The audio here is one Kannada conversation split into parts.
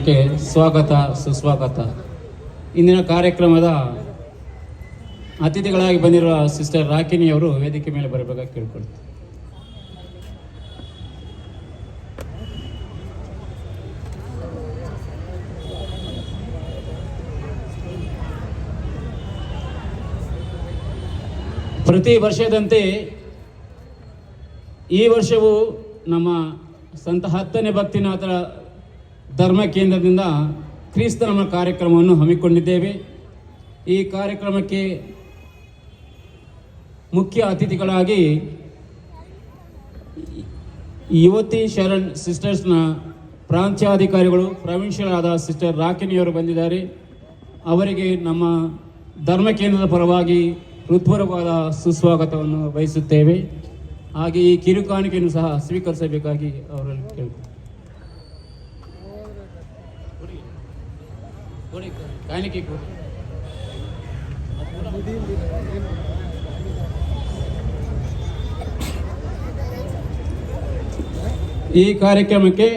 ಸ್ವಾಗತ ಸುಸ್ವಾಗತ. ಇಂದಿನ ಕಾರ್ಯಕ್ರಮದ ಅತಿಥಿಗಳಾಗಿ ಬಂದಿರುವ ಸಿಸ್ಟರ್ ರಾಕಿನಿಯವರು ವೇದಿಕೆ ಮೇಲೆ ಬರಬೇಕಾಗಿ ಕೇಳ್ಕೊಳ್ತೀನಿ. ಪ್ರತಿ ವರ್ಷದಂತೆ ಈ ವರ್ಷವೂ ನಮ್ಮ ಸಂತ 10ನೇ ಭಕ್ತಿನಾಥರ ಧರ್ಮ ಕೇಂದ್ರದಿಂದ ಕ್ರಿಸ್ತನ ಕಾರ್ಯಕ್ರಮವನ್ನು ಹಮ್ಮಿಕೊಂಡಿದ್ದೇವೆ. ಈ ಕಾರ್ಯಕ್ರಮಕ್ಕೆ ಮುಖ್ಯ ಅತಿಥಿಗಳಾಗಿ ಯುವತಿ ಶರಣ್ ಸಿಸ್ಟರ್ಸ್ನ ಪ್ರಾಂತ್ಯಾಧಿಕಾರಿಗಳು ಪ್ರವಿನ್ಷಿಯಲ್ ಆದ ಸಿಸ್ಟರ್ ರಾಕಿನಿಯವರು ಬಂದಿದ್ದಾರೆ. ಅವರಿಗೆ ನಮ್ಮ ಧರ್ಮ ಕೇಂದ್ರದ ಪರವಾಗಿ ಹೃತ್ಪೂರ್ವಕವಾದ ಸುಸ್ವಾಗತವನ್ನು ಬಯಸುತ್ತೇವೆ. ಹಾಗೆ ಈ ಕಿರುಕಾಣಿಕೆಯನ್ನು ಸಹ ಸ್ವೀಕರಿಸಬೇಕಾಗಿ ಅವರಲ್ಲಿ ಕೇಳ್ತೀವಿ. ಈ ಕಾರ್ಯಕ್ರಮಕ್ಕೆ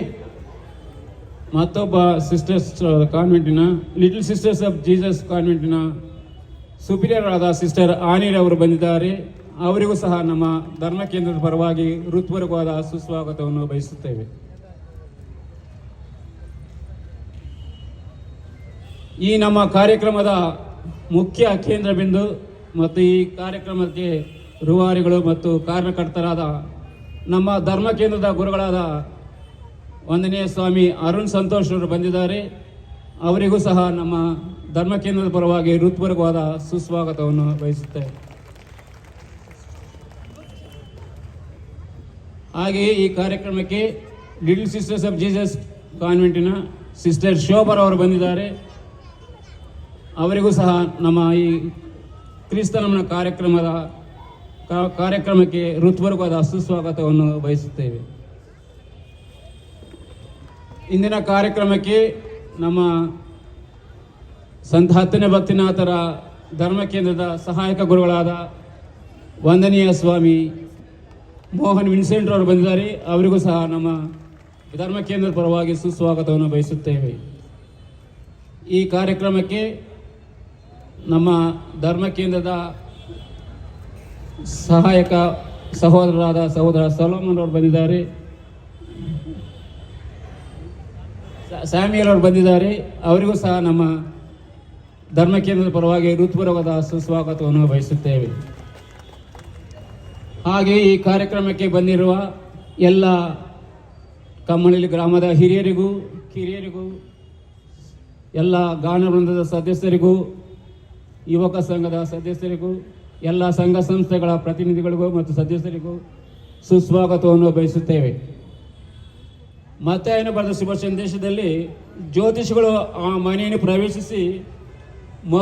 ಮತ್ತೊಬ್ಬ ಸಿಸ್ಟರ್ಸ್ ಕಾನ್ವೆಂಟಿನ ಲಿಟಲ್ ಸಿಸ್ಟರ್ಸ್ ಆಫ್ ಜೀಸಸ್ ಕಾನ್ವೆಂಟಿನ ಸುಪೀರಿಯರ್ ಆದ ಸಿಸ್ಟರ್ ಆನೀರ್ ಅವರು ಬಂದಿದ್ದಾರೆ. ಅವರಿಗೂ ಸಹ ನಮ್ಮ ಧರ್ಮ ಕೇಂದ್ರದ ಪರವಾಗಿ ಹೃತ್ಪೂರ್ವಕವಾದ ಸುಸ್ವಾಗತವನ್ನು ಬಯಸುತ್ತೇವೆ. ಈ ನಮ್ಮ ಕಾರ್ಯಕ್ರಮದ ಮುಖ್ಯ ಕೇಂದ್ರ ಬಿಂದು ಮತ್ತು ಈ ಕಾರ್ಯಕ್ರಮಕ್ಕೆ ರೂವಾರಿಗಳು ಮತ್ತು ಕಾರಣಕರ್ತರಾದ ನಮ್ಮ ಧರ್ಮ ಕೇಂದ್ರದ ಗುರುಗಳಾದ ವಂದನೀಯ ಸ್ವಾಮಿ ಅರುಣ್ ಸಂತೋಷ್ ಅವರು ಬಂದಿದ್ದಾರೆ. ಅವರಿಗೂ ಸಹ ನಮ್ಮ ಧರ್ಮ ಕೇಂದ್ರದ ಪರವಾಗಿ ಹೃತ್ಪೂರ್ವಕವಾದ ಸುಸ್ವಾಗತವನ್ನು ಬಯಸುತ್ತೇವೆ. ಹಾಗೆಯೇ ಈ ಕಾರ್ಯಕ್ರಮಕ್ಕೆ ಲಿಟಲ್ ಸಿಸ್ಟರ್ಸ್ ಆಫ್ ಜೀಸಸ್ ಕಾನ್ವೆಂಟಿನ ಸಿಸ್ಟರ್ ಶೋಭರ್ ಅವರು ಬಂದಿದ್ದಾರೆ. ಅವರಿಗೂ ಸಹ ನಮ್ಮ ಈ ಕ್ರಿಸ್ತನ ಕಾರ್ಯಕ್ರಮಕ್ಕೆ ಹೃತ್ಪೂರ್ವಕವಾದ ಸುಸ್ವಾಗತವನ್ನು ಬಯಸುತ್ತೇವೆ. ಇಂದಿನ ಕಾರ್ಯಕ್ರಮಕ್ಕೆ ನಮ್ಮ ಸಂತ 10ನೇ ಭಕ್ತಿನಾಥರ ಧರ್ಮ ಕೇಂದ್ರದ ಸಹಾಯಕ ಗುರುಗಳಾದ ವಂದನೀಯ ಸ್ವಾಮಿ ಮೋಹನ್ ವಿನ್ಸೆಂಟ್ ಅವರು ಬಂದಿದ್ದಾರೆ. ಅವರಿಗೂ ಸಹ ನಮ್ಮ ಧರ್ಮ ಕೇಂದ್ರದ ಪರವಾಗಿ ಸುಸ್ವಾಗತವನ್ನು ಬಯಸುತ್ತೇವೆ. ಈ ಕಾರ್ಯಕ್ರಮಕ್ಕೆ ನಮ್ಮ ಧರ್ಮ ಕೇಂದ್ರದ ಸಹಾಯಕ ಸಹೋದರ ಸೊಲೊಮನ್ ಅವರು ಬಂದಿದ್ದಾರೆ. ಸ್ಯಾಮ್ಯಲ್ ಅವರು ಬಂದಿದ್ದಾರೆ. ಅವರಿಗೂ ಸಹ ನಮ್ಮ ಧರ್ಮ ಕೇಂದ್ರದ ಪರವಾಗಿ ಹೃತ್ಪೂರ್ವಕವಾದ ಸುಸ್ವಾಗತವನ್ನು ಬಯಸುತ್ತೇವೆ. ಹಾಗೆ ಈ ಕಾರ್ಯಕ್ರಮಕ್ಕೆ ಬಂದಿರುವ ಎಲ್ಲ ಕಮ್ಮನಹಳ್ಳಿ ಗ್ರಾಮದ ಹಿರಿಯರಿಗೂ ಕಿರಿಯರಿಗೂ, ಎಲ್ಲ ಗಾನ ವೃಂದದ ಸದಸ್ಯರಿಗೂ, ಯುವಕ ಸಂಘದ ಸದಸ್ಯರಿಗೂ, ಎಲ್ಲ ಸಂಘ ಸಂಸ್ಥೆಗಳ ಪ್ರತಿನಿಧಿಗಳಿಗೂ ಮತ್ತು ಸದಸ್ಯರಿಗೂ ಸುಸ್ವಾಗತವನ್ನು ಬಯಸುತ್ತೇವೆ. ಮತ್ತಾಯನ ಬರೆದ ಶುಭ ಸಂದೇಶದಲ್ಲಿ ಜ್ಯೋತಿಷಿಗಳು ಆ ಮನೆಯನ್ನು ಪ್ರವೇಶಿಸಿ